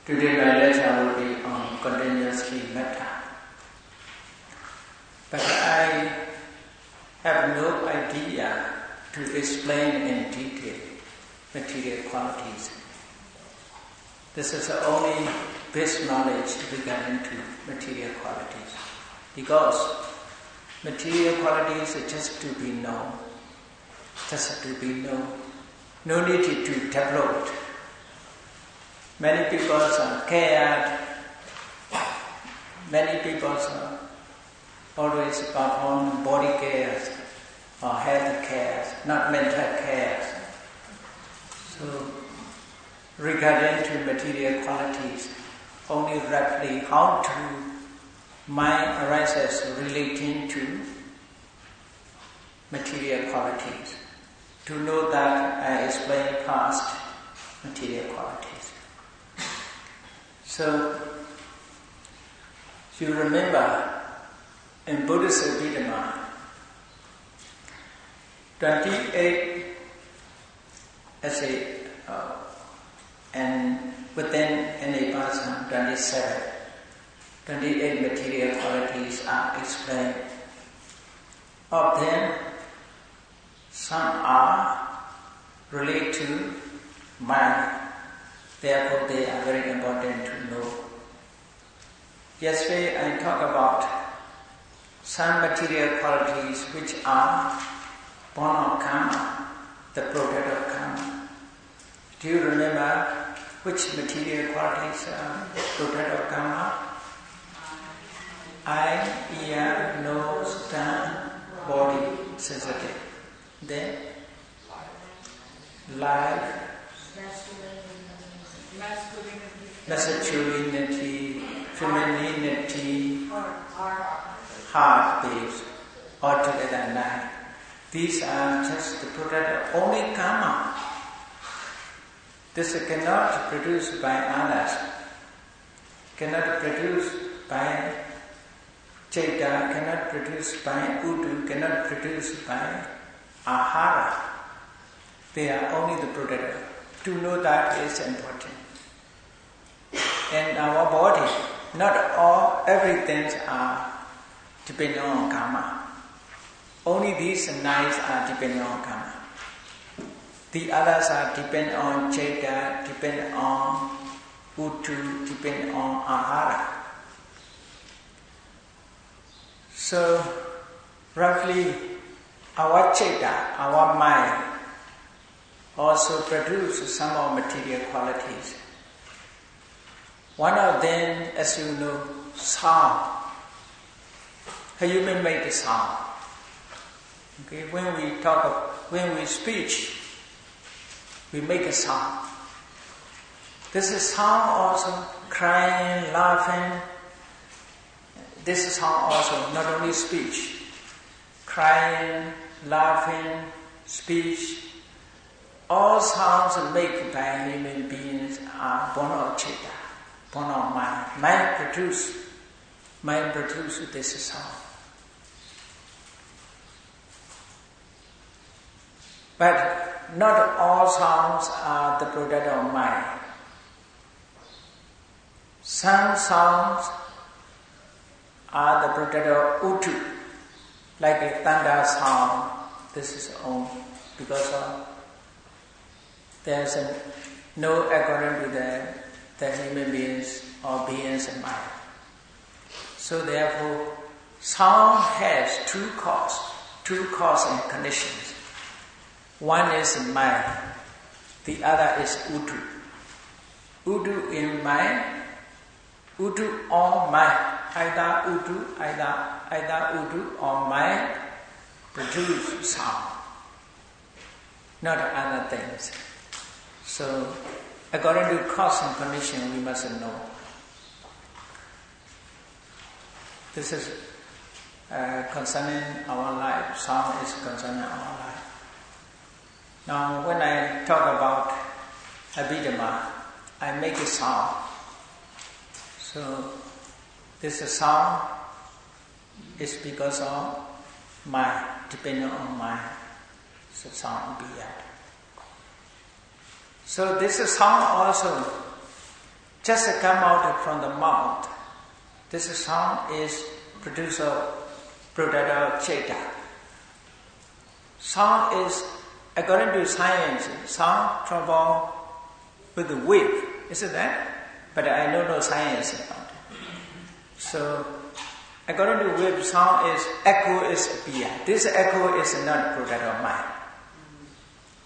Today my lecture will be on continuously metta. But I have no idea to explain in detail material qualities. This is the only basic knowledge regarding to material qualities. Because material qualities are just to be known. Just to be known. No need to develop it. Many people are scared. Many people are always perform body cares or health cares, not mental cares. So, regarding to material qualities, only roughly how to mind arises relating to material qualities. To know that, I explained past material qualities. So, you remember in Buddhist Abhidhamma, 28 and within any person 27, 28 material qualities are explained. Of them, some are related to mind. Therefore, they are very important to know. Yesterday, I talked about some material qualities which are born of karma, the product of karma. Do you remember which material qualities are product of karma? Eye, ear, nose, tongue, body, sensitive. Then, life, masculinity, femininity, heartbeats, altogether 9. These are just the product of only karma. This cannot be produced by others, cannot be produced by Chaita, cannot be produced by Udu, cannot be produced by Ahara. They are only the product. To know that is important. And our body, not all, everything are dependent on karma. Only these 9 are dependent on karma. The others are dependent on Chaita, dependent on Utu, dependent on Ahara. So, roughly, our Chaita, our mind, also produce some of material qualities. One of them, as you know, sound. A human made sound. Okay, when we speak, we make a sound. This is sound also crying, laughing. This is sound also not only speech, crying, laughing, speech. All sounds made by human beings are born of Chitta, born of mind. Mind produce this sound. But not all sounds are the product of mind. Some sounds are the product of Utu, like a thunder sound. This is own because of there's no according to the human beings or beings in mind. So therefore, sound has two cause and conditions. One is mind, the other is Udu. Udu in mind, Udu or mind. Either Udu or mind produce sound, not other things. So, according to cause and condition, we must know. This is concerning our life. Sound is concerning our life. Now, when I talk about Abhidhamma, I make a sound. So, this sound is because of mind, depending on mind. So, sound be that. So, this sound also just come out from the mouth. This sound is producer of Cheta. Sound is, according to science, sound travels with the wave, isn't that? But I don't know science about it. So, according to wave, sound is, echo is appear. This echo is not product of mind.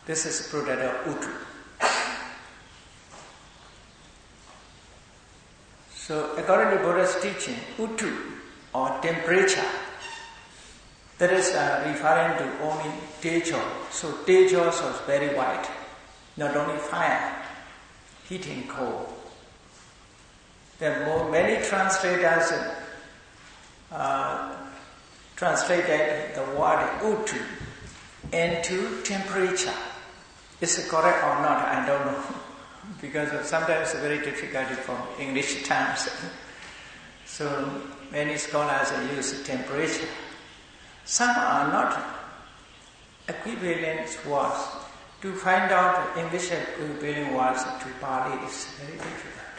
This is product of Utu. So, according to Buddha's teaching, Utu, or temperature, that is referring to only Tejo. So, Tejo is very white, not only fire, heat and cold. There are many translators translated the word Utu into temperature. Is it correct or not? I don't know. Because sometimes it's very difficult from English terms. So many scholars use temperature. Some are not equivalent words. To find out English equivalent words to Pali is very difficult.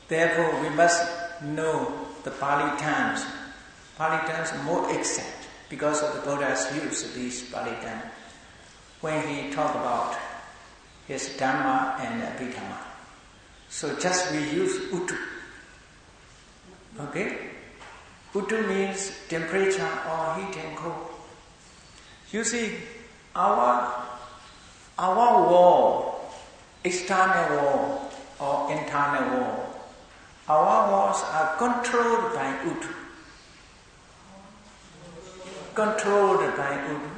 Therefore, we must know the Pali terms. Pali terms more exact because of the Buddha's use of these Pali terms when he talk about his Dhamma and Abhidhamma. So just we use Utu. Okay? Utu means temperature or heat and cold. You see, our wall, external wall or internal wall, our walls are controlled by Utu. Controlled by Utu.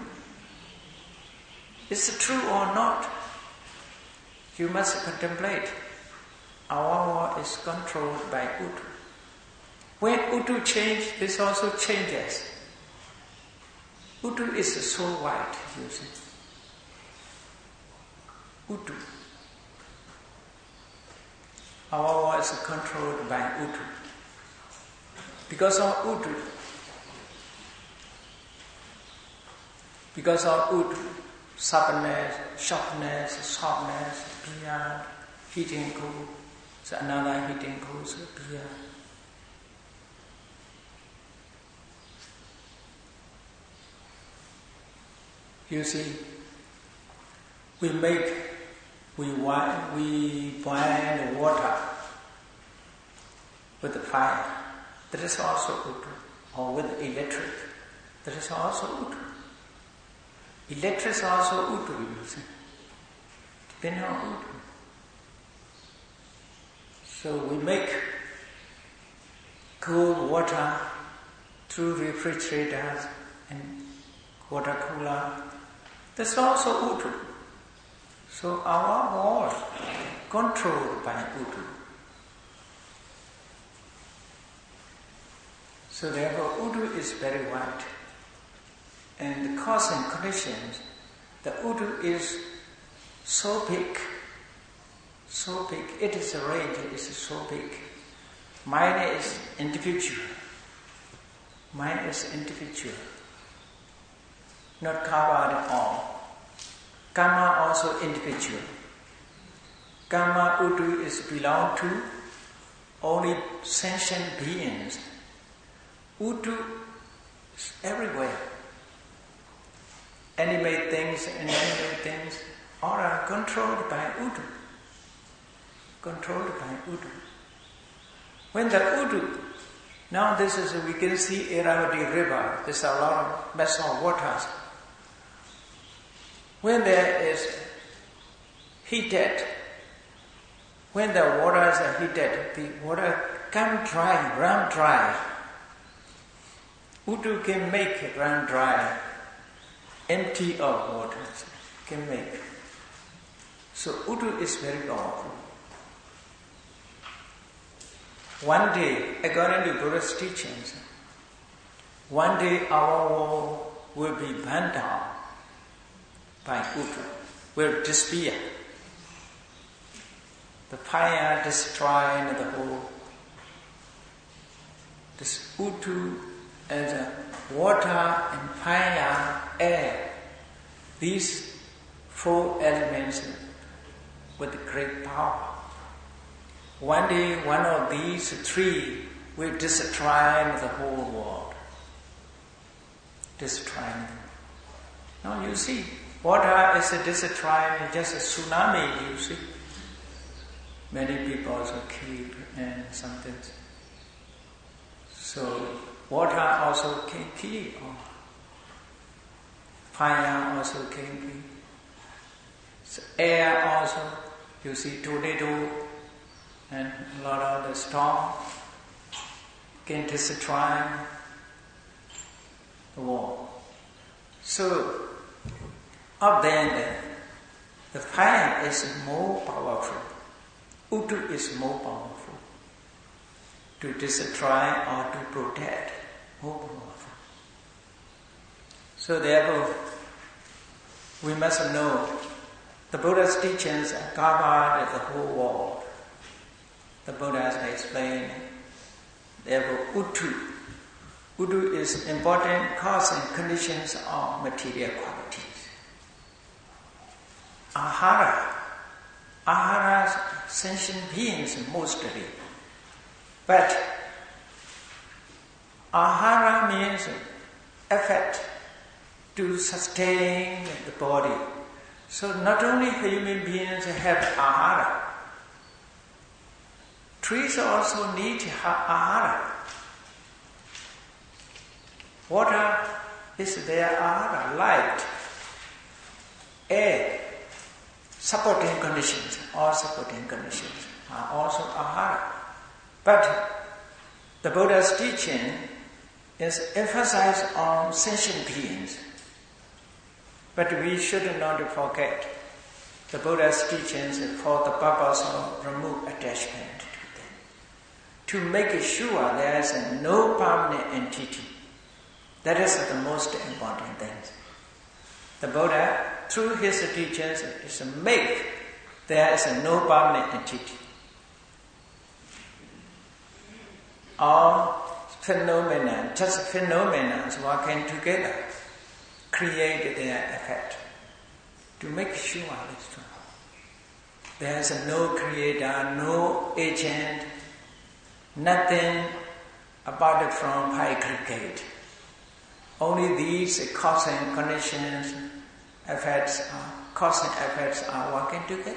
Is it true or not? You must contemplate. Our wall is controlled by Utu. When Utu changes, this also changes. Utu is so white, you see. Utu. Our wall is controlled by Utu. Because of Utu. Because of Utu. Sharpness, softness, beyond, heat and cold. So another heat and cold, so beyond. You see, we boil water with the fire. That is also Utu. Or with electric. That is also Utu. Electric is also Utu, you see. Depending on Utu. So we make cold water through refrigerators and water cooler. That's also Utu. So our walls controlled by Utu. So therefore Utu is very white. And the cause and conditions, the Utu is so big, it is a range, it is so big. Mind is individual. Not covered at all. Karma also individual. Karma Utu is belong to only sentient beings. Utu is everywhere. Animate things, inanimate things, all are controlled by Utu. Controlled by Utu. When the Utu, now this is, we can see Irrawaddy river, there's a lot of mass of waters. When there is heated, when the waters are heated, the water can dry, run dry. Utu can make it run dry. Empty of water can make. So Utu is very powerful. One day, according to Buddha's teachings, one day our world will be burned down by Utu, will disappear. The fire destroying the whole. This Utu and the water and fire, air, these four elements with great power. one day one of these three will destroy the whole world. Destroying them. Now you see, water is destroying just a tsunami, you see. Many people also killed and something. So water also can kill. Fire also can kill. So air also, you see tornado and a lot of the storm can destroy the world. So up there, the fire is more powerful. Utu is more powerful to destroy or to protect, more powerful. So therefore, we must know the Buddha's teachings covered the whole world. The Buddha has explained, therefore Utu is important cause and conditions of material qualities. Aharas, sentient beings mostly. But ahara means effort to sustain the body. So not only human beings have ahara, trees also need ahara. Water is their ahara, light, air, supporting conditions, all supporting conditions are also ahara. But the Buddha's teaching is emphasized on sentient beings. But we should not forget the Buddha's teachings for the purpose of remove attachment to them. To make sure there is no permanent entity. That is the most important thing. The Buddha, through his teachings, is to make there is no permanent entity. All phenomena, just phenomena working together, create their effect. To make sure it's true. There is no creator, no agent, nothing apart from aggregate. Only these cause and conditions, cause and effects are working together.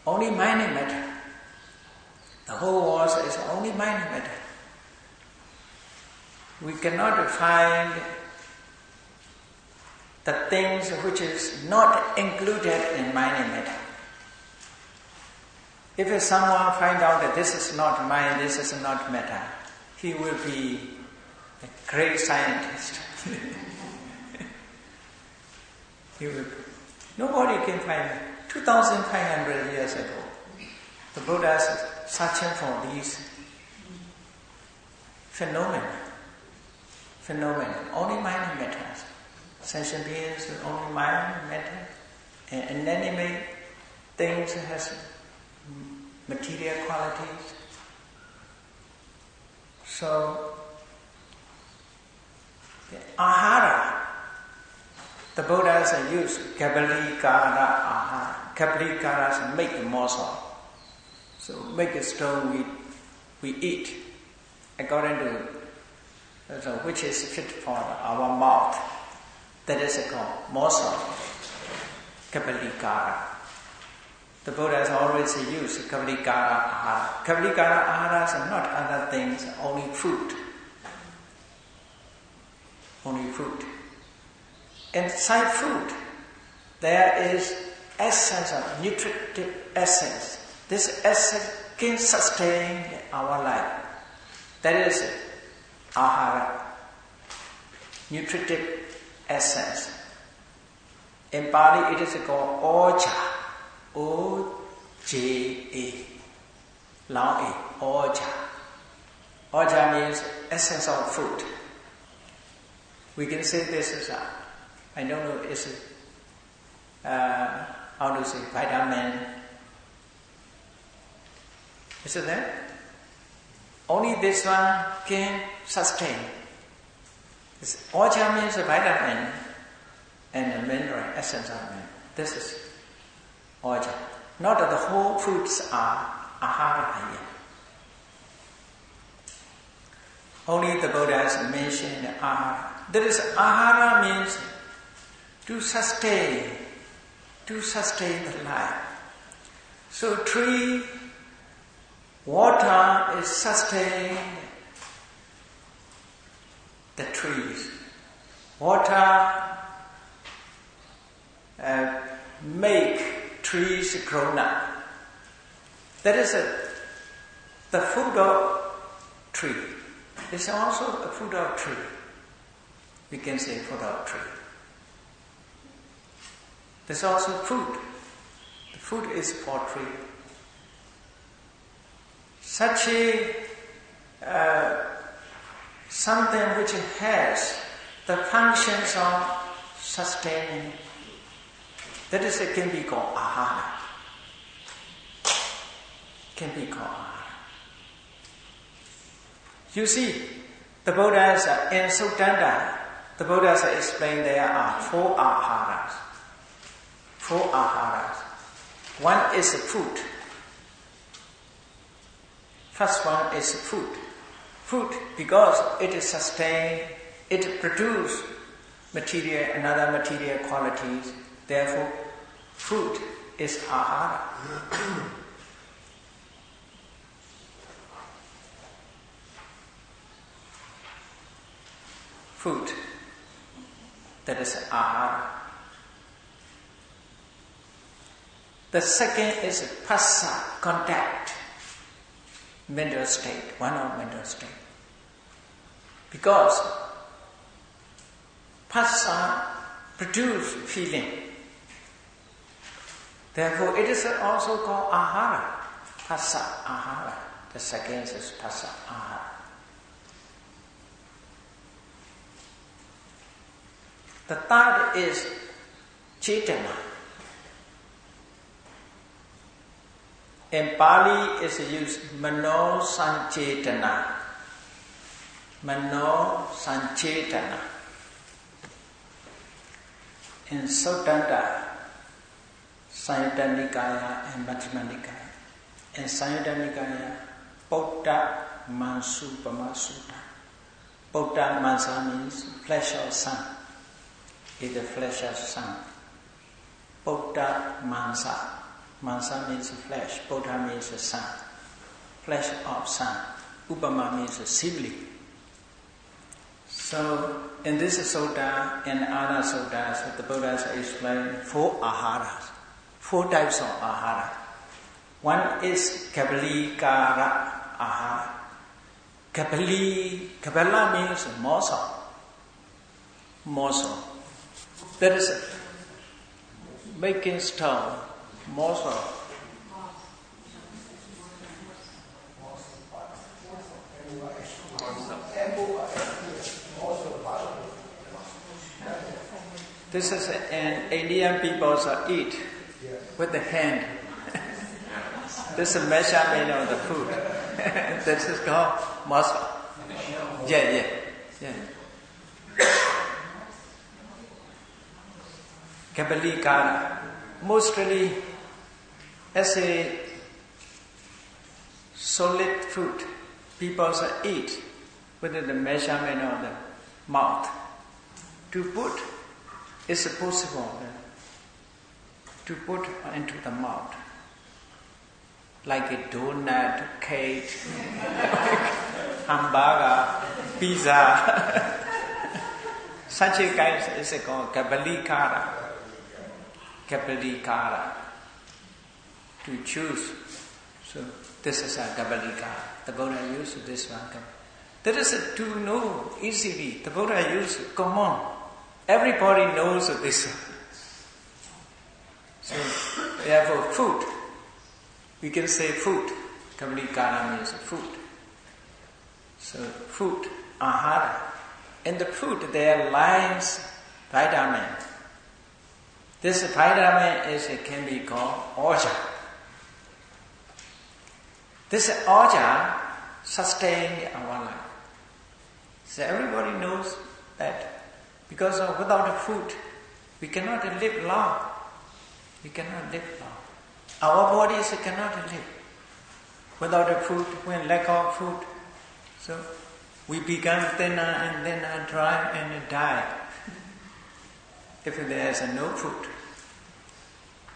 Only mind and matter. The whole world is only mind and matter. We cannot find the things which is not included in mind and matter. If someone finds out that this is not mind, this is not matter, he will be a great scientist. Nobody can find it. 2,500 years ago, the Buddha is searching for these phenomena. Only mind and matter. Sentient beings, only mind and matter. And inanimate things has material qualities. So, the ahara, the Buddhas use kabalikara ahara. Kabalikara is make a morsel. So make a stone we eat according to which is fit for our mouth. That is called morsel. Kabalikara. The Buddhas always use kabalikara ahara. Kabalikara aharas are not other things, only fruit. Only fruit. Inside fruit, there is essence of nutritive essence. This essence can sustain our life. That is ahara, nutritive essence. In Pali, it is called oja, O-J-A, long A, oja. Oja means essence of fruit. We can say this is I don't know, is it, how to say, vitamin. Is it there? Only this one can sustain. Oja means a vitamin and a mineral, essence of mineral. This is oja. Not that the whole foods are ahara here. Only the Buddhas mentioned ahara. There is ahara means to sustain the life. So tree, water is sustain the trees. Water make trees grow up. That is the food of tree. It's also a food of tree. We can say food of tree. There's also food. The food is for tree. Such a something which has the functions of sustaining. That is, it can be called ahara. Can be called ahara. You see, the Buddhas in Suttanta, the Buddhas explain there are 4 aharas. 4 aharas. One is food. First one is food. Food, because it is sustained, it produces material, another material qualities. Therefore, food is ahara. Food, that is ahara. The second is phassa, contact, mental state, one of mental state. Because phassa produces feeling. Therefore, it is also called ahara, phassa, ahara. The second is phassa, ahara. The third is cetana. In Pali, is used mano sancetana. Mano sancetana. In Suttanta, Samyutta Nikaya and Majjhima Nikaya. In Samyutta Nikaya, Bodha Mansupama Sutta. Bodha Mansa means flesh or sun. Is the flesh of sun. Bodha Mansa. Mansa means flesh. Bodha means sun. Flesh of sun. Upama means sibling. So, in this sutta, in other suttas, the Buddhas explain 4 aharas. 4 types of ahara. One is kabalikara ahara. Kabala means morsel. Morsel. That is making stone, morsel. This is an Indian people eat with the hand. This is measurement of the food. This is called morsel. Yeah. Kabalikara, mostly as a solid food, people eat within the measurement of the mouth. To put is possible to put into the mouth, like a donut, cake, hamburger, pizza. Such a kind is called kabalikara. Kabalikara. To choose. So this is a kabalikara. The Buddha used this one. That is to know easily. The Buddha used common. Everybody knows this. So therefore food. We can say food. Kabalikara means food. So food, ahara. In the food there lies vitamin. This vitamin can be called orja. This orja sustains our life. So everybody knows that because without food we cannot live long. We cannot live long. Our bodies cannot live without a food, when lack of food. So we become thinner and thinner, dry and die if there is no food.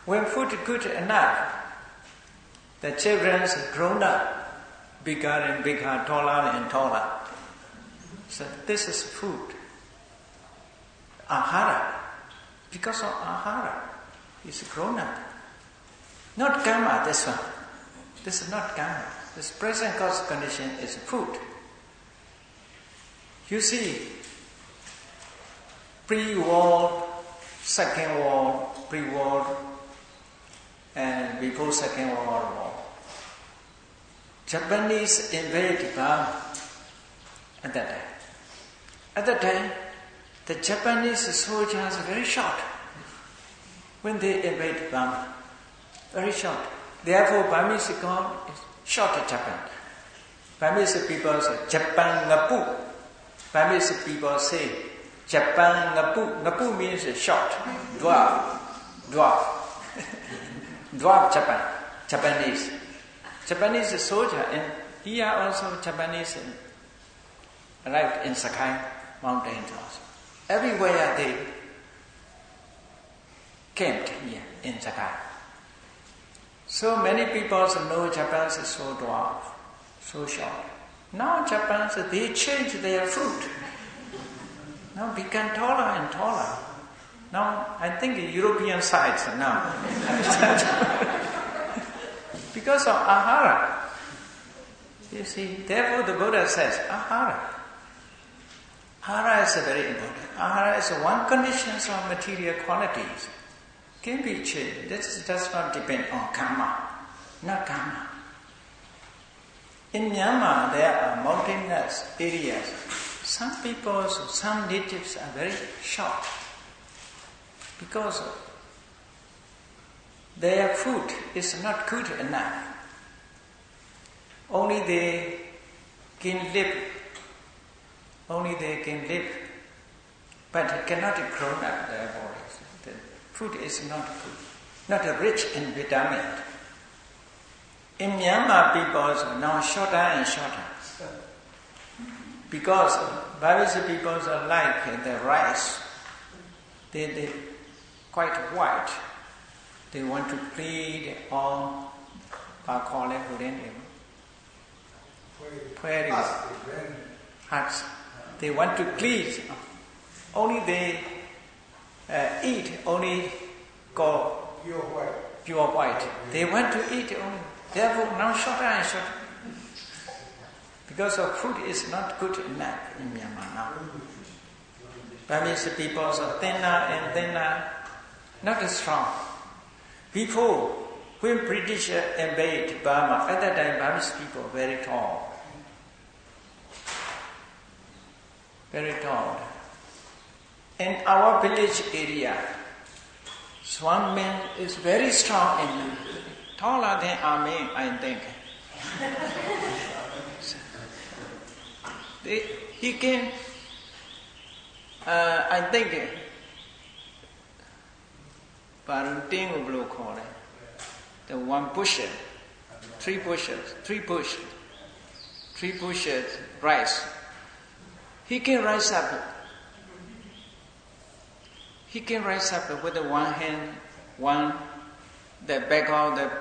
When food is good enough, the children grown up, bigger and bigger, taller and taller. So this is food. Ahara. Because of ahara, is grown up. Not karma, this one. This is not karma. This present cause condition is food. You see, pre-war, second war, pre-war, and before Second World War, Japanese invaded Burma at that time. At that time, the Japanese soldiers were very short when they invaded Burma. Very short. Therefore, Burmese call it short Japan. Burmese people say Japan Ngapu. Burmese people say Japan Ngapu. Ngapu means short, dwarf. Dwarf Japan, Japanese. Japanese soldier, and here also Japanese arrived in Sakai mountains also. Everywhere they camped here in Sakai. So many people know Japan is so dwarf, so short. Now Japan, they change their food. Now become taller and taller. Now, I think European size now. Because of ahara. You see, therefore the Buddha says, ahara. Ahara is very important. Ahara is one condition of material qualities. Can be changed. This does not depend on karma. Not karma. In Myanmar, there are mountainous areas. Some people, some natives are very short. Because their food is not good enough. Only they can live. Only they can live. But cannot grow up their bodies. The food is not good. Not rich in vitamin. In Myanmar, people are now shorter and shorter. Because Burmese people like the rice. They quite white. They want to plead on huts. They want to please. Only they eat only pure white. They want to eat only. Therefore, now shorter and shorter. Because of food is not good enough in Myanmar now. Burmese people are thinner and thinner, not as strong. Before, when British invaded Burma, at that time Burmese people were very tall. Very tall. In our village area, one man is very strong and taller than our man, I think. He can, I think, the one bushel, three bushels rice. He can rise up. He can rise up with the one hand, the back of the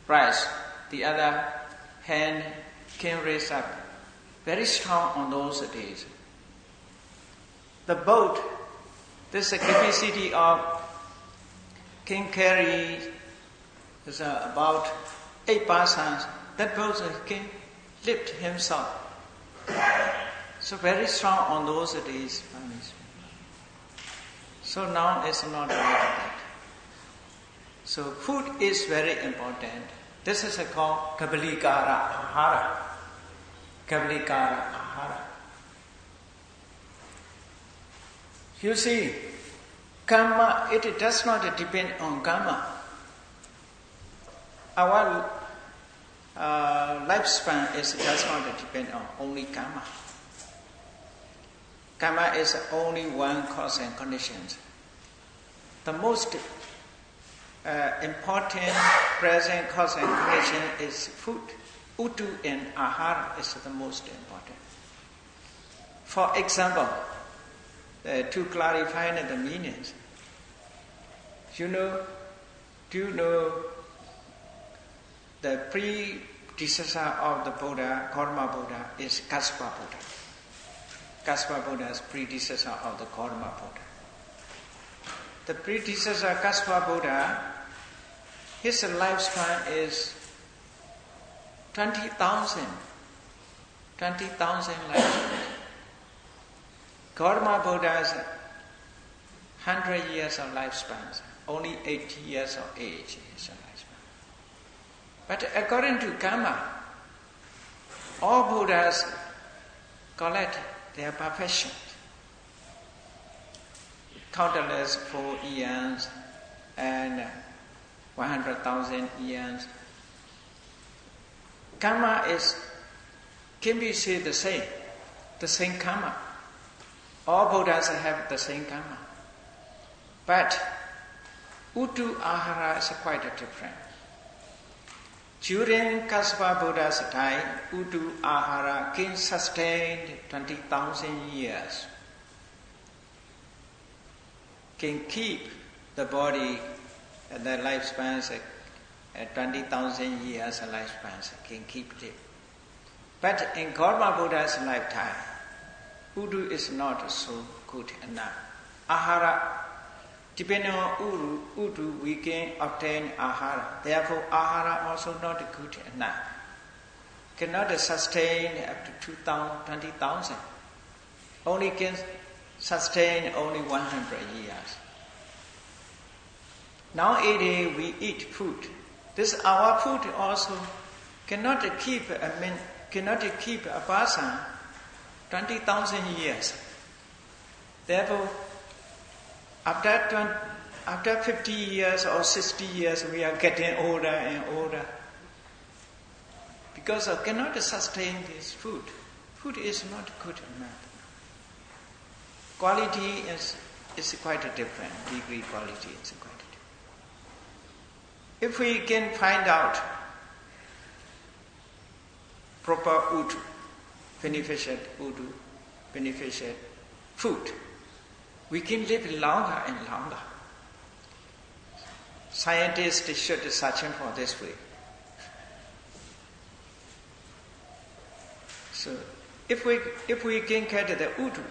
rice. The other hand can raise up. Very strong on those days. The boat, this capacity of can carry about 8 persons. That boat can lift himself. So very strong on those days. So now it's not like that. So food is very important. This is called Kabalikara Ahara. Kabalikara Ahara. You see, karma, it does not depend on karma. Our lifespan does not depend on only karma. Karma is only one cause and conditions. The most important present cause and condition is food. Utu and ahara is the most important. For example, to clarify the meanings, do you know the predecessor of the Buddha, Karma Buddha, is Kassapa Buddha. Kassapa Buddha is predecessor of the Karma Buddha. The predecessor Kassapa Buddha, his lifespan is 20,000 lifespans. Karma Buddha is 100 years of lifespan, only 80 years of age is a lifespan. But according to karma, all Buddhas collect their perfection. Countless 4 eons and 100,000 eons. Karma can be said the same karma. All Buddhas have the same karma. But Utu Ahara is quite different. During Kassapa Buddha's time, Utu Ahara can sustain 20,000 years. Can keep the body, the lifespans at 20,000 years lifespans, can keep it. But in Karma Buddha's lifetime, Udu is not so good enough. Ahara, depending on Udu, we can obtain Ahara. Therefore, Ahara also not good enough. Cannot sustain up to 20,000. Only can sustain only 100 years. Nowadays we eat food. This our food also cannot keep a person 20,000 years. Therefore, after 50 years or 60 years, we are getting older and older because I cannot sustain this food. Food is not good enough. Quality is quite different. Degree quality is quite different. If we can find out proper udu, beneficial udu, beneficial food, we can live longer and longer. Scientists should search for this way. So, if we can get the udu,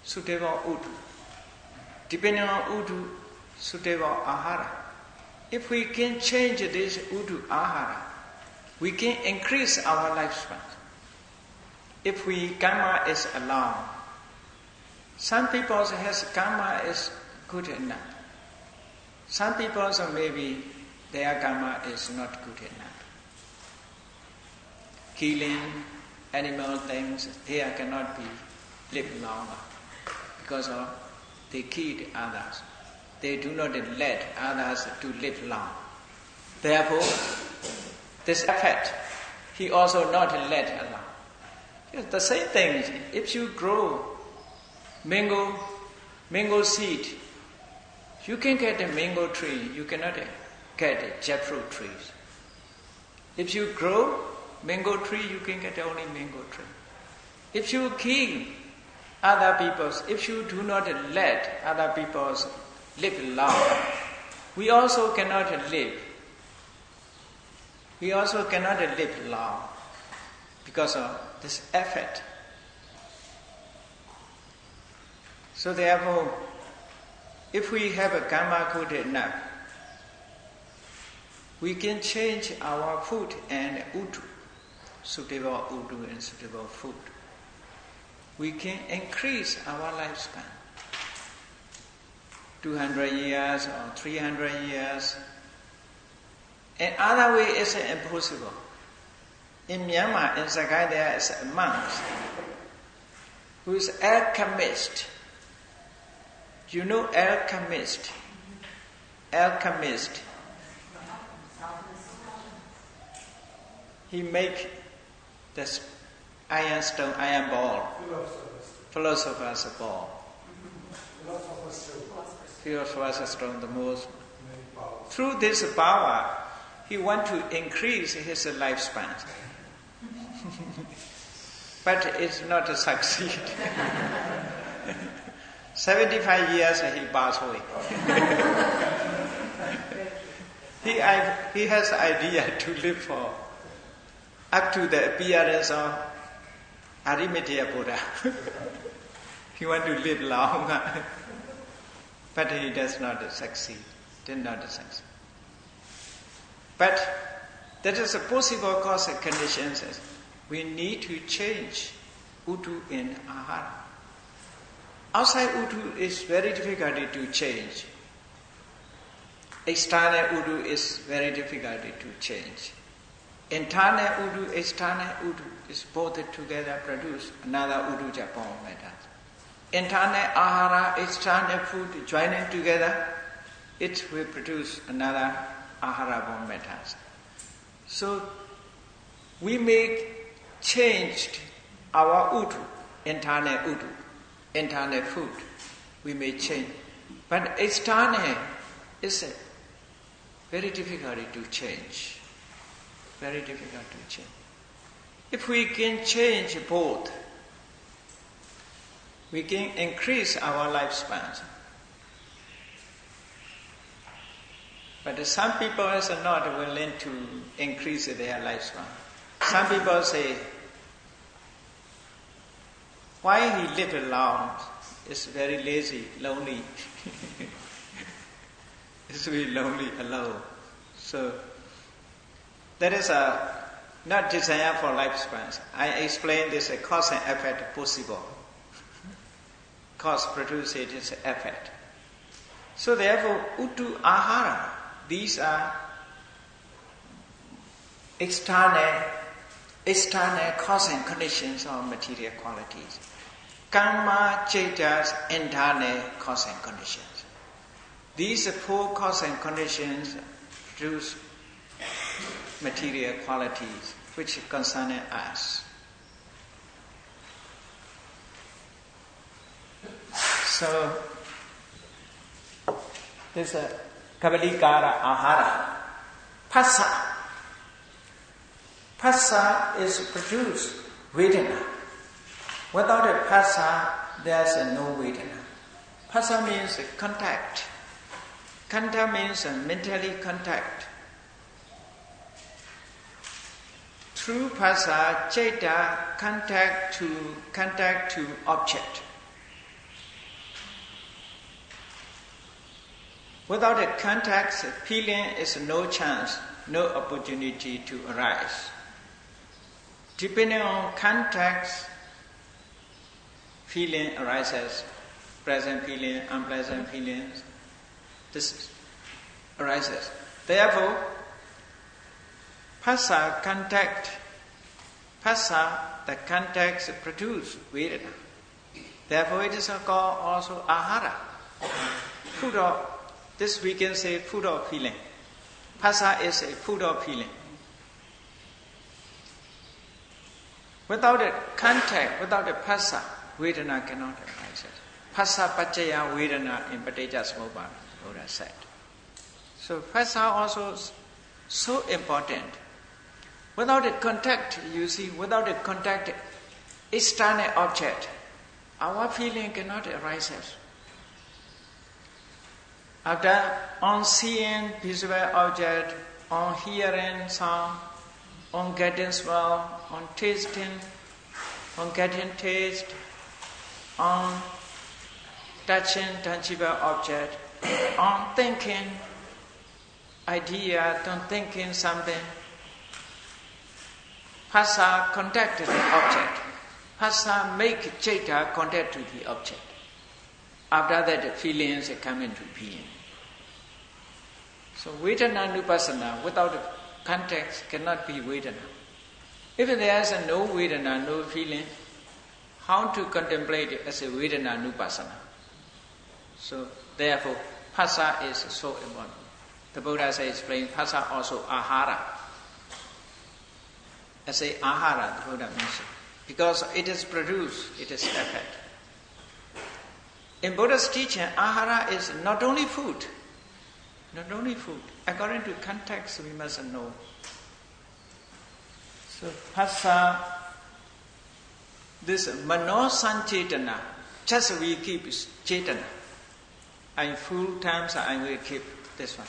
suitable udu, depending on udu, suitable ahara. If we can change this udu ahara, we can increase our lifespan. If karma is allowed, some people has karma is good enough. Some people maybe their karma is not good enough. Killing animal things, they cannot be live longer because they killed others. They do not let others to live long. Therefore, this effect, he also not let alone. It's the same thing. If you grow mango seed, you can get a mango tree. You cannot get jackfruit trees. If you grow mango tree, you can get only mango tree. If you kill other people, if you do not let other people live long, we also cannot live. We also cannot live long because of this effort. So therefore, if we have a karma good enough, we can change our food and udu, suitable udu and suitable food. We can increase our lifespan. 200 years or 300 years. In other way, it's impossible. In Myanmar, in Sakai, there is a monk who is alchemist. You know alchemist? Alchemist. He make this iron ball. Philosopher's ball. Philosopher's stone, the most through this power, he wants to increase his lifespan. But it's not a succeed. 75 years he passed away. He has idea to live for up to the appearance of Arimathea Buddha. He wants to live long, but he does not succeed. Did not succeed. But that is a possible cause and conditions. We need to change Utu in Ahara. Outside Utu is very difficult to change. External Utu is very difficult to change. Internal Utu, external Utu is both together produce another Utu Japan method. Internal Ahara, external food joining together, it will produce another Ahara born method. So we make changed our Utu, internal food, we may change. But external is very difficult to change. Very difficult to change. If we can change both, we can increase our lifespan. But some people are not willing to increase their lifespan. Some people say, why he live long? It's very lazy, lonely. It's very lonely alone. So that is not desire for lifespan. I explain this cause and effect possible. Cause produces its effect. So therefore, Utu Ahara, these are external cause and conditions of material qualities. Karma, Chaitas, internal cause and conditions. These four cause and conditions produce material qualities which concern us. So, there's a Kavalikara Ahara. Phassa. Phassa is produced Vedana. Without a phassa, there's no Vedana. Phassa means contact. Kanta means mentally contact. Through phassa, Chaita contact to object. Without a contact, feeling is no chance, no opportunity to arise. Depending on context, feeling arises, pleasant feeling, unpleasant feelings. This arises. Therefore, phassa, the context produce Vedana. Therefore, it is called also Ahara. Food of, this we can say food of feeling. Phassa is a food of feeling. Without a contact, without a phassa, Vedana cannot arise. Phassa paccaya Vedana in Paticca Samuppada, Buddha said. So phassa also is so important. Without a contact, you see, without a contact, external object, our feeling cannot arise. After on seeing visual object, on hearing sound, on getting smell, on tasting, on getting taste, on touching tangible object, on thinking idea, on thinking something, phassa contact to the object. Phassa make Chaita contact to the object. After that, the feelings come into being. So Vedana Vipassanā without context cannot be Vedana. If there is no Vedana, no feeling, how to contemplate it as a Vedana Vipassanā? So therefore, phassa is so important. The Buddha has explained phassa also Ahara. As a Ahara, the Buddha mentioned. Because it is produced, it is effect. In Buddha's teaching, Ahara is not only food. Not only food. According to context, we must know. So, Phassa, this Mano Sanchetana, just we keep Chetana. In full times I will keep this one.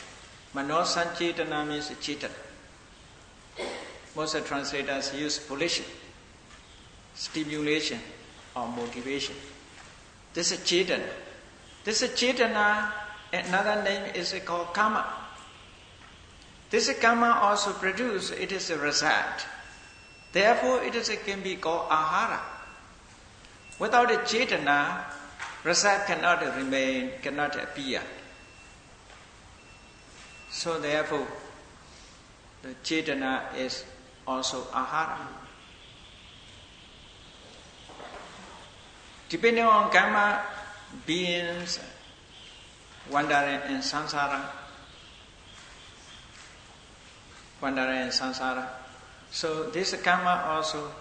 Mano Sanchetana means Chetana. Most of the translators use volition, stimulation, or motivation. This is Chetana. This is Chetana, another name is called Karma. This karma also produces, it is a result. Therefore, can be called Ahara. Without a Chetana, result cannot remain, cannot appear. So therefore, the Chetana is also Ahara. Depending on karma, beings wandering in samsara. So this karma also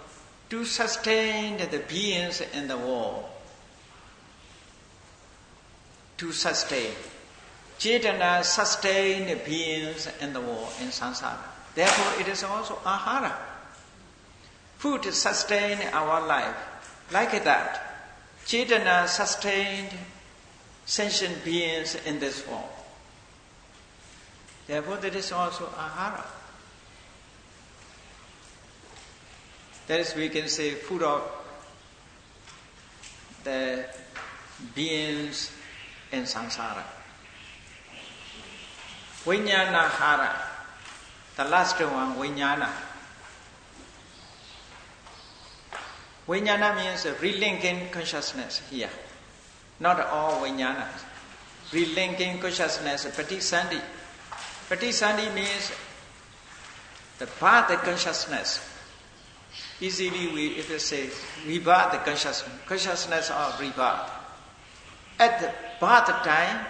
to sustain the beings in the world. To sustain. Chetana sustain the beings in the world, in samsara. Therefore, it is also ahara. Food sustain our life. Like that, Chetana sustained sentient beings in this world. Therefore, that is also ahara. That is, we can say, food of the beings in samsara. Vijnana hara. The last one, vijnana. Vijnana means relinking consciousness here. Not all vijnanas. Relinking consciousness, patisandhi. Patisandhi means the birth consciousness. Easily if you say rebirth consciousness of rebirth. At the birth time,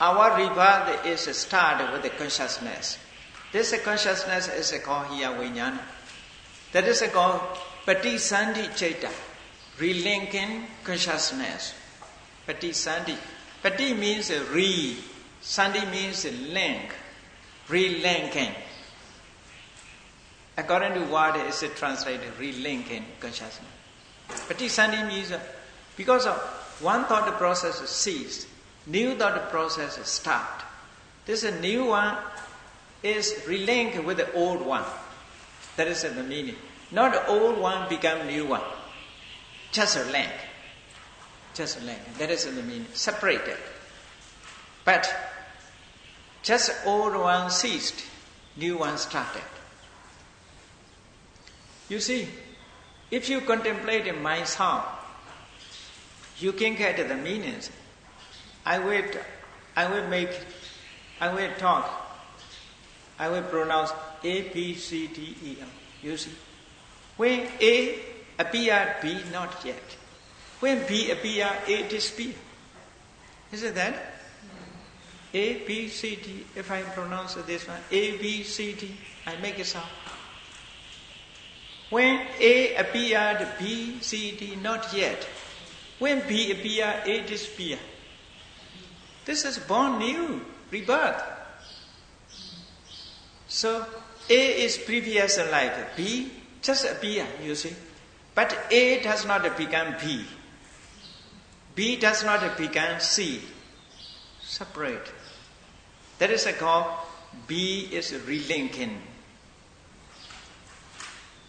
our rebirth is started with the consciousness. This consciousness is called here vijnana. That is called patisandhi cheta, relinking consciousness. Patisandhi. Pati means re, sandhi means link, relinking. According to what is translated, relinking consciousness. Patisandhi means because of one thought process ceased, new thought process start. This new one is relinked with the old one. That is the meaning. Not the old one become new one. Just a link. Just a link. That is the meaning. Separated. But just old one ceased, new one started. You see, if you contemplate my sound, you can get the meanings. I will talk. I will pronounce A, B, C, D, E, M. You see, when A appear, B not yet. When B appear, A disappear. Isn't that? A, B, C, D. If I pronounce this one, A, B, C, D, I make a sound. When A appeared, B, C, D, not yet. When B appear, A disappear. This is born new, rebirth. So A is previous life, B just appear, you see. But A does not become B. B does not become C. Separate. That is called B is relinking.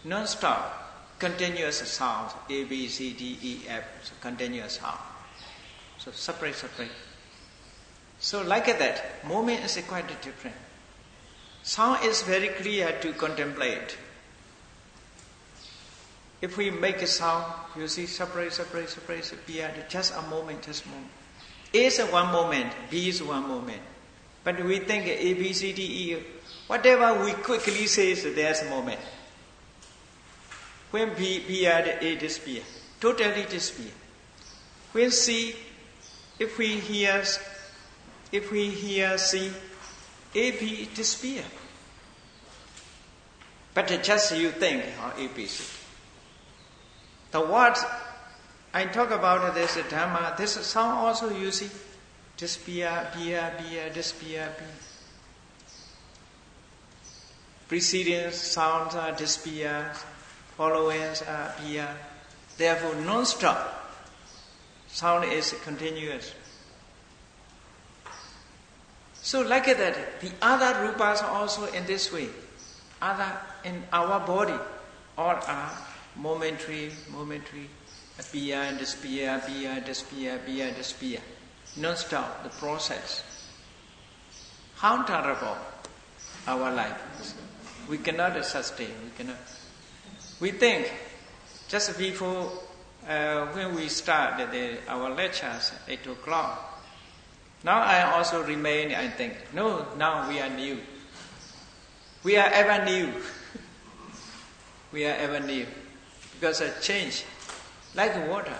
Non-stop, continuous sound, A, B, C, D, E, F, so continuous sound. So separate. So like that, moment is quite different. Sound is very clear to contemplate. If we make a sound, you see, separate, appear, just a moment. A is one moment, B is one moment. But we think A, B, C, D, E, whatever we quickly say, so there's a moment. When B appeared, A disappear. Totally disappear. When C, if we hear C, A, B disappear. But just you think, A, B, C. The words I talk about this Dhamma, this sound also you see disappear, appear, disappear, appear. Preceding sounds are disappear, followings are appear. Therefore, non-stop. Sound is continuous. So like that, the other rupas are also in this way. Other in our body, all are momentary, appear and disappear, appear, disappear. Non-stop, the process. How terrible our life is. We cannot sustain, We think, just before, when we start our lectures, 8 o'clock, now I also remain, I think, no, now we are new. We are ever new. We are ever new. Because a change, like water.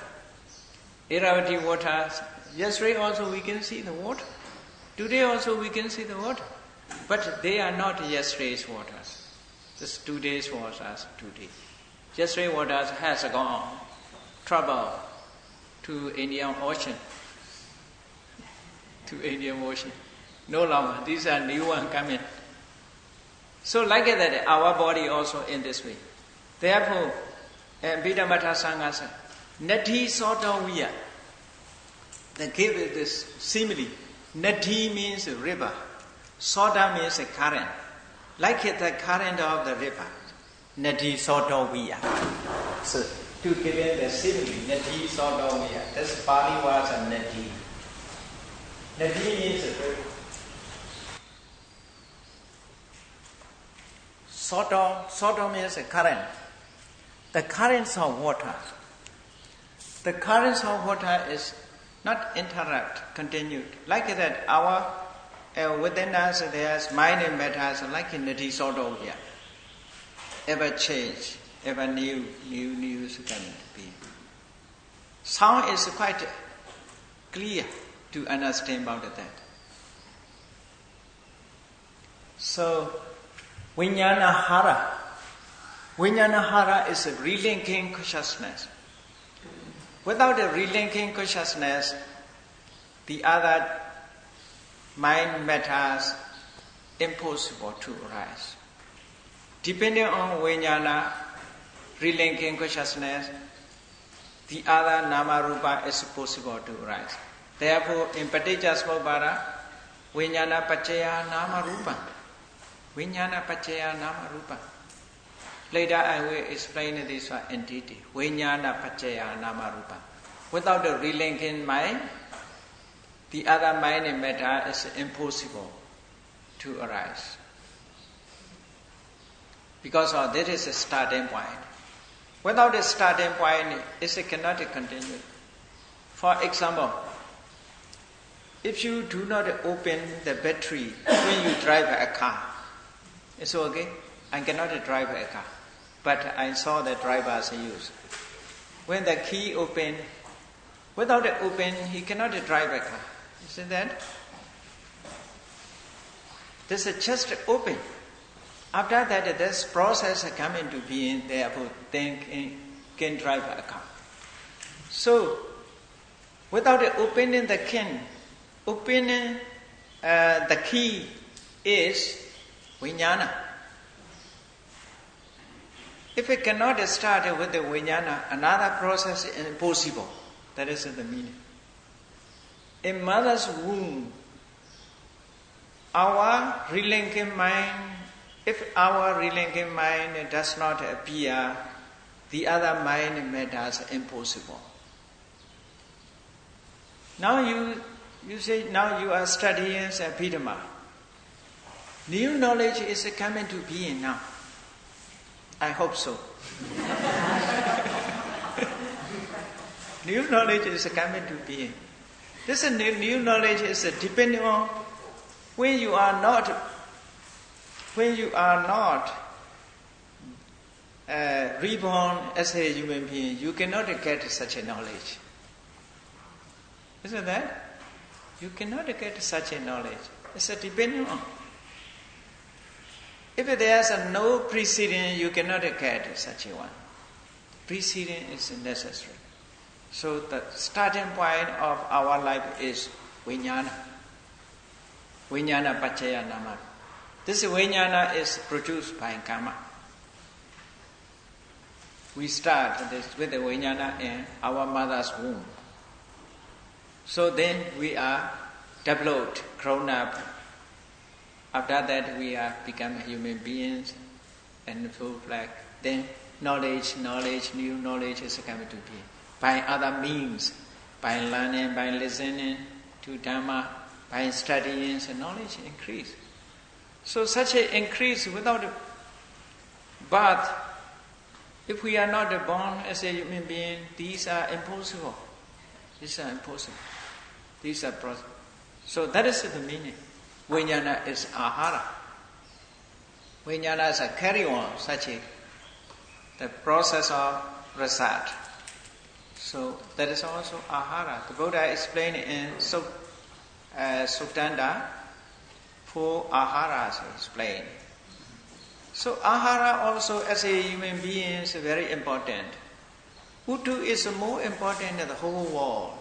Irravati water, yesterday also we can see the water. Today also we can see the water. But they are not yesterday's waters. Just today's waters today. Yesterday's waters has gone, trouble to Indian Ocean. To Indian Ocean. No longer. These are new ones coming. So like that, our body also in this way. Therefore, Abhidhamma Sangha said, Nati Sotaviya. They give it this simile. Nati means river. Sota means a current. Like the current of the river. Nati Sotaviya. So, to give it the simile, Nati Sotaviya. This Pali was a Nati. Nati means a river. Sota means a current. The currents of water. The currents of water is not interrupt, continued. Like that, our within us there's mind and matters like in the Sotaviya. Ever change, ever new can be. Sound is quite clear to understand about that. So, Vijnanahara. Vijnanahara is a relinking consciousness. Without a relinking consciousness, the other mind matters impossible to arise. Depending on Vijnana, relinking consciousness, the other nama rupa is possible to arise. Therefore, in Paticcasamuppada, Vijnana Paccaya nama rupa. Vijnana Paccaya nama rupa. Later I will explain this one in detail. Vijnana Paccaya nama rupa. Without the relinking mind, the other mind and matter is impossible to arise. Because of this is a starting point. Without a starting point, it cannot continue. For example, if you do not open the battery when you drive a car, it's okay. I cannot drive a car, but I saw the drivers use. When the key open, without it open, he cannot drive a car. You see that? This is just open. After that, this process come into being. Therefore, then can drive a car. So, without opening the can, opening the key is vijnana. If it cannot start with the vijnana, another process is impossible. That is the meaning. In mother's womb, our relinking mind, if our relinking mind does not appear, the other mind matters impossible. Now you say, now you are studying Abhidhamma. New knowledge is coming to being now. I hope so. New knowledge is coming to being. This new knowledge is depending on when you are not reborn as a human being, you cannot get such a knowledge. Isn't that? You cannot get such a knowledge. It's depending on. If there's no precedent, you cannot get such a one. Precedent is necessary. So the starting point of our life is Vijnana. Vijnana Paccaya Nama. This Vijnana is produced by karma. We start with the Vijnana in our mother's womb. So then we are developed, grown up. After that we are become human beings and full flag. Then knowledge, new knowledge is coming to be. By other means, by learning, by listening to Dhamma, by studying, so knowledge increase. So such an increase without birth, if we are not born as a human being, these are impossible. These are impossible. These are process. So that is the meaning. Vijnana is ahara. Vijnana is a carry on, such a the process of result. So that is also ahara. The Buddha explained in Suttanta, 4 aharas explained. So ahara also as a human being is very important. Utu is more important than the whole world.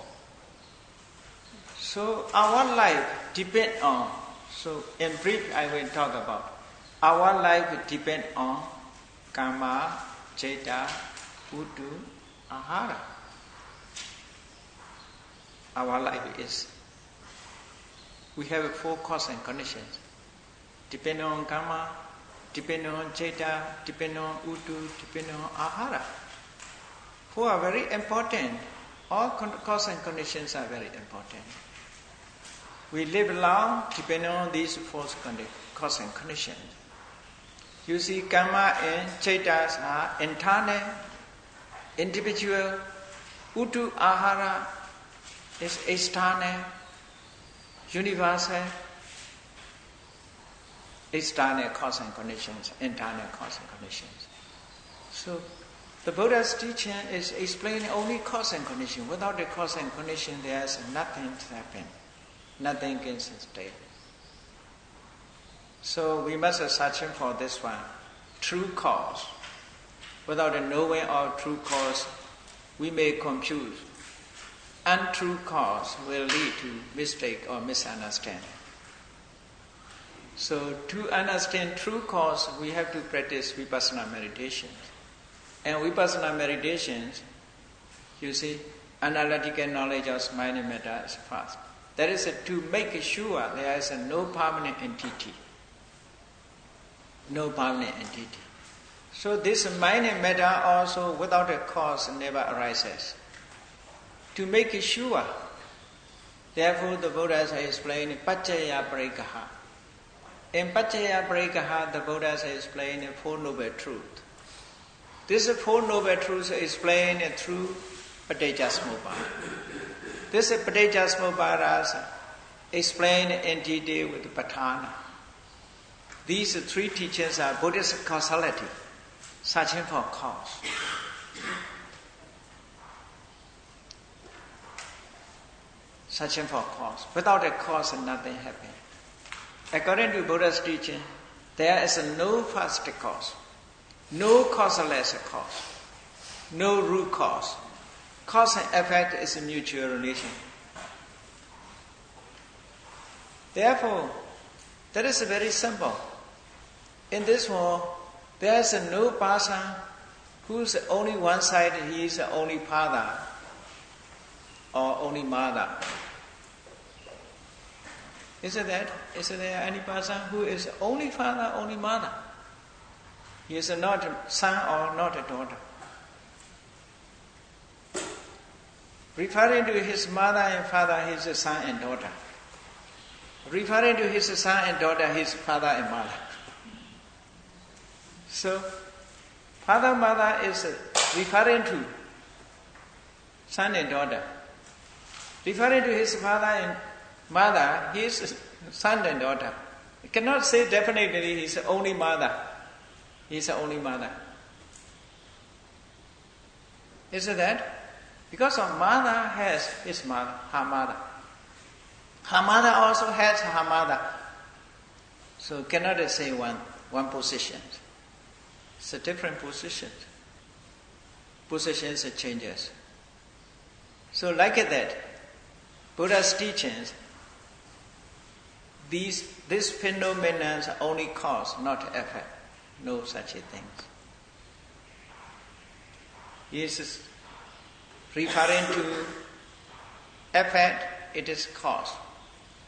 So our life depends on, so in brief I will talk about, our life depends on karma, citta, utu, ahara. Our life is, we have 4 causes and conditions. Depending on karma, depending on citta, depending on utu, depending on ahara. 4 are very important. All causes and conditions are very important. We live long depending on these 4 causes and conditions. You see, karma and cittas are internal, individual. Utu, ahara is external, universal. External causes and conditions, internal causes and conditions. So, the Buddha's teaching is explaining only cause and condition. Without the cause and condition, there is nothing to happen. Nothing can sustain. So we must search for this one, true cause. Without the knowing of true cause, we may confuse. Untrue cause will lead to mistake or misunderstanding. So to understand true cause, we have to practice Vipassanā meditations. And Vipassanā meditations, you see, analytical knowledge of mind and matter is first. That is to make sure there is no permanent entity. No permanent entity. So this mind and matter also without a cause never arises. To make sure, therefore the Buddha has explained Paccaya Parikaha. In Paccaya Parikaha, the Buddha has explained 4 noble truths. These 4 noble truths are explained through Paticcasamuppada. This Paticcasamuppada is explained in detail with Patthana. These 3 teachings are Buddhist causality, searching for cause. Searching for cause. Without a cause, nothing happens. According to Buddha's teaching, there is no first cause, no causeless cause, no root cause. Cause and effect is a mutual relation. Therefore, that is very simple. In this world, there is no person who is only one side, he is the only father or only mother. Is there any person who is only father, only mother? He is not a son or not a daughter. Referring to his mother and father, he is a son and daughter. Referring to his son and daughter, his father and mother. So, father, mother is referring to son and daughter. Referring to his father and mother, he is son and daughter. You cannot say definitely he is the only mother. He is the only mother. Is it that? Because our mother has his mother, her mother. Her mother also has her mother. So cannot say one position. It's a different position. Positions changes. So like that, Buddha's teachings These phenomena are only cause, not effect. No such a thing. He is referring to effect, it is cause.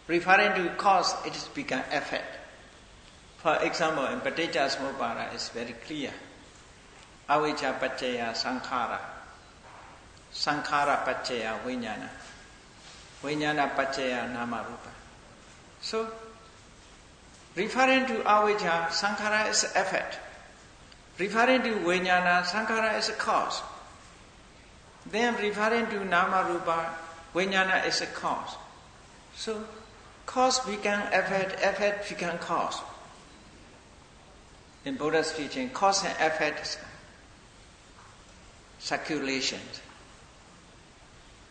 Referring to cause, it is become effect. For example, in Paticca Samuppada is very clear. Avijja paccaya sankhara. Sankhara paccaya vijnana. Vijnana paccaya nama rupa. So, referring to avijja, sankhara is effect. Referring to vijnana, sankhara is a cause. Then referring to nama rupa, vijnana is a cause. So, cause become effect, effect become cause. In Buddha's teaching, cause and effect circulation.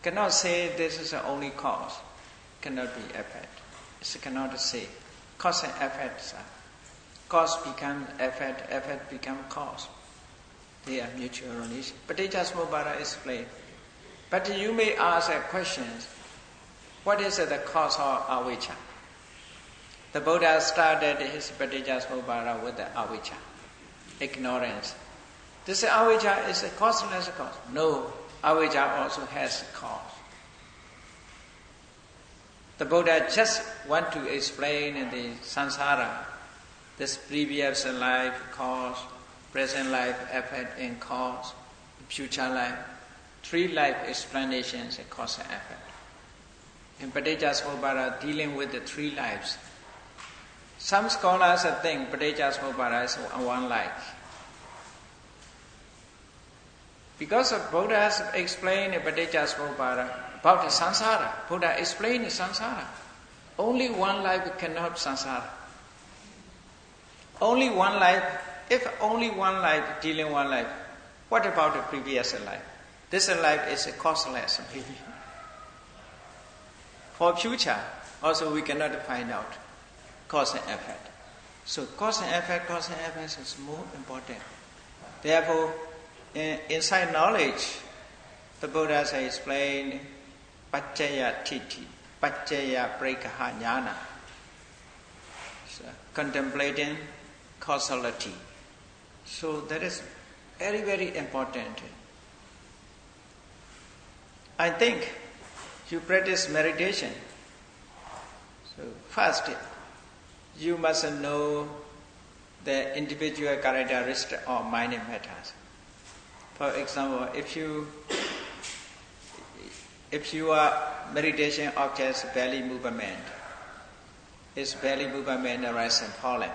Cannot say this is the only cause. Cannot be effect. It cannot say. Cause and effect. Cause becomes effect, effect becomes cause. They are mutual relation. Paticca Samuppada explained. But you may ask a question, what is the cause of avijja? The Buddha started his Paticca Samuppada with the avijja, ignorance. This avijja is a causeless cause. No, avijja also has a cause. The Buddha just want to explain in the samsara, this previous life cause, present life effect and cause, future life. 3 life explanations of cause and effect. In Paticca Samuppada, dealing with the 3 lives. Some scholars think Paticca Samuppada is one life. Because of Buddha has explained in Paticca Samuppada about the samsara. Buddha explained the samsara. Only one life cannot samsara. Only one life. If only one life, dealing one life, what about the previous life? This life is a causeless maybe. For future, also we cannot find out cause and effect. So cause and effect is more important. Therefore, inside knowledge, the Buddha has explained paccaya titi, paccaya prekaha jnana. So, contemplating causality. So that is very, very important. I think you practice meditation. So first, you must know the individual characteristic of mind and matters. For example, if your meditation object's belly movement, is belly movement rise and falling,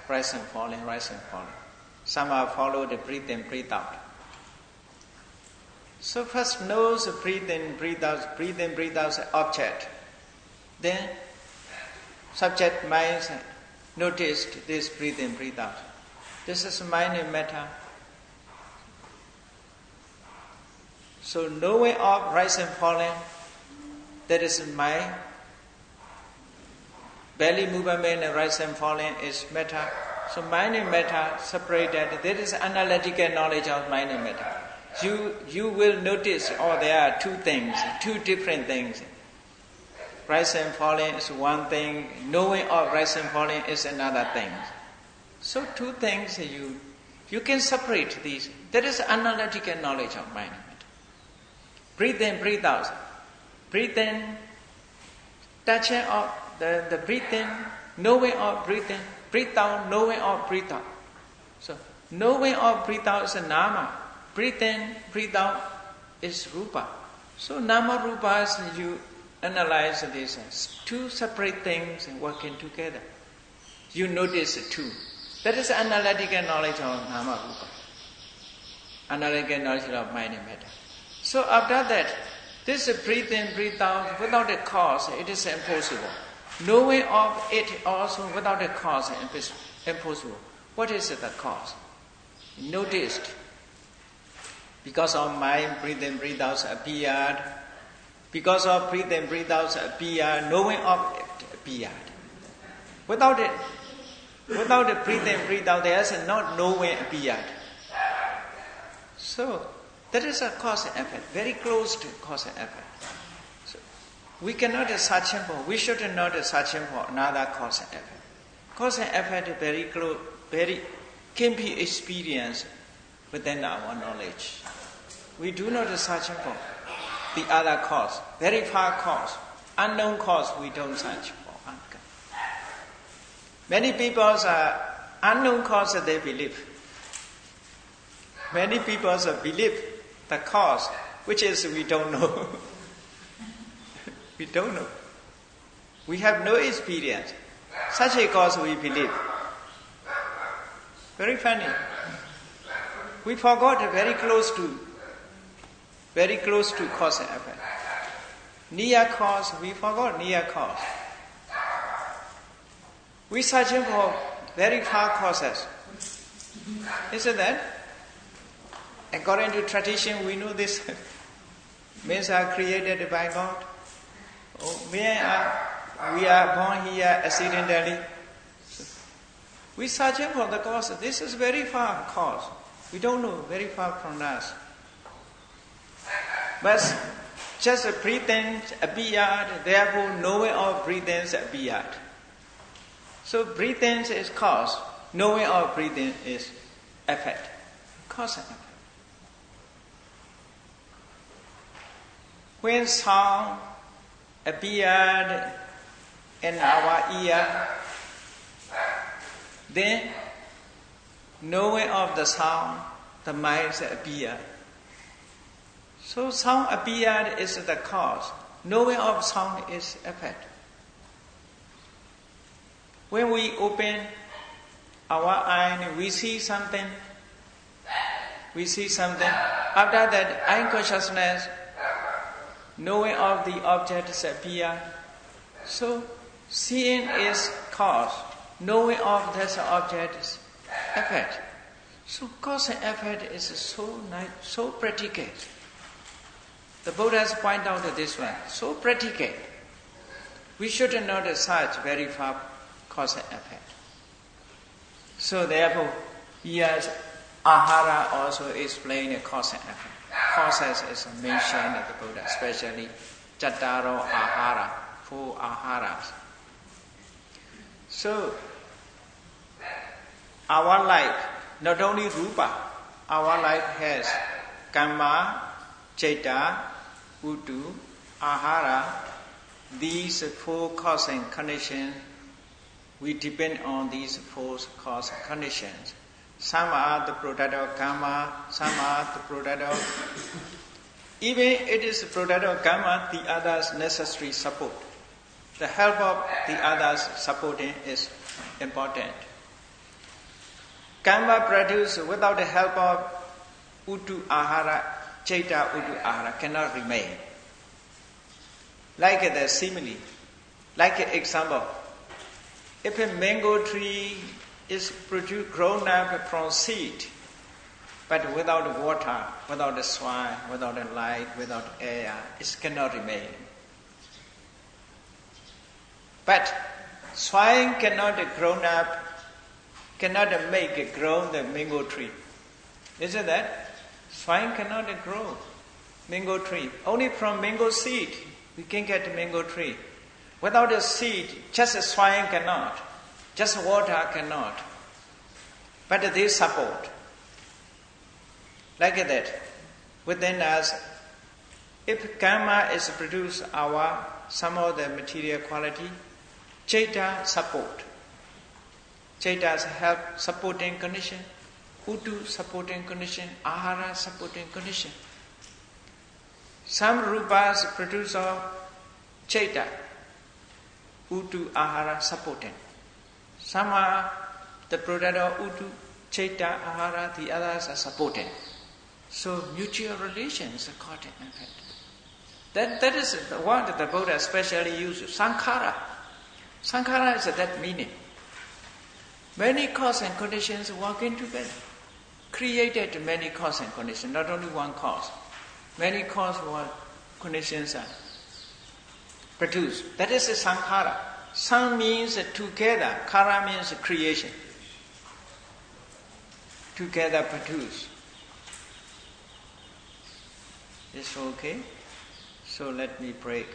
rise and falling, rise and falling. Somehow follow the breathe in, breathe out. So first knows the breathe in, breathe out object. Then subject mind noticed this breathe in, breathe out. This is mind and matter. So knowing of rise and falling, that is mind. Belly movement and rise and falling is matter. So mind and matter separated. That is analytical knowledge of mind and matter. You will notice, there are 2 things, 2 different things. Rise and falling is one thing, knowing of rise and falling is another thing. So 2 things you can separate these. That is analytical knowledge of mind and matter. Breathe in, breathe out. Breathe in, touching of the breathe in, knowing of breathe in, breathe out, knowing of breathe out. So knowing of breathe out is a nama. Breathe in, breathe out is rupa. So nama rupas, you analyze these as 2 separate things and working together. You notice 2. That is analytical knowledge of nama rupa. Analytical knowledge of mind and matter. So after that, this breathe in, breathe out without a cause, it is impossible. Knowing of it also without a cause is impossible. What is the cause? Noticed. Because of mind, breathe in, breathe out appeared. Because of breathe in, breathe out appeared, knowing of it appeared. Without the breathe in, breathe out, there is not knowing appeared. So, that is a cause and effect, very close to cause and effect. So, we cannot search for, we should not search for another cause and effect. Cause and effect very close, can be experienced within our knowledge. We do not search for the other cause, very far cause, unknown cause we don't search for. Many people are unknown cause that they believe. Many people believe the cause, which is we don't know. We don't know. We have no experience. Such a cause we believe. Very funny. We forgot very close to cause and effect. Near cause, we forgot near cause. We searching for very far causes. Isn't that? According to tradition, we know this. Men are created by God. We are born here accidentally. We searching for the cause. This is very far cause. We don't know, very far from us. But just breathing appeared, therefore knowing of breathing appeared. So breathing is cause, knowing of breathing is effect. Cause and effect. When sound appeared in our ear, then knowing of the sound, the mind appeared. So sound appeared is the cause. Knowing of sound is effect. When we open our eye, we see something. After that, eye consciousness, knowing of the objects appear. So seeing is cause. Knowing of this object is effect. So cause and effect is so nice, so practical. The Buddhas point out this one, so practical. We should not search very far cause and effect. So therefore, yes, Ahara also explains cause and effect. Causes is mentioned in the Buddha, especially Chattaro Ahara, 4 Aharas. So, our life, not only Rupa, our life has Kamma, Citta, Utu, Ahara. These 4 cause and conditions, we depend on these 4 cause and conditions. Some are the product of karma, some are the product of... Even it is the product of karma, the others necessary support. The help of the others supporting is important. Karma produced without the help of Utu Ahara, Citta Utu Ahara cannot remain. Like the simile, like an example. If a mango tree is produced, grown up from seed, but without water, without the soil, without the light, without air, it cannot remain. But soil cannot grown up, cannot make grow the mango tree. Isn't that? Soil cannot grow mango tree. Only from mango seed we can get mango tree. Without a seed, just a soil cannot. Just water cannot. But they support. Like that. Within us, if karma is produce some of the material quality, Citta support. Citta help supporting condition. Utu supporting condition. Ahara supporting condition. Some rupas produce of Citta. Utu Ahara supporting. Some are the product of Utu, Citta, Ahara, the others are supporting. So mutual relations are caught in effect. That is what the Buddha especially uses. Sankhara. Sankhara is that meaning. Many cause and conditions working together. Created many cause and conditions, not only one cause. Many cause and conditions are produced. That is a sankhara. San means together. Kara means creation. Together produce. It's okay? So let me break.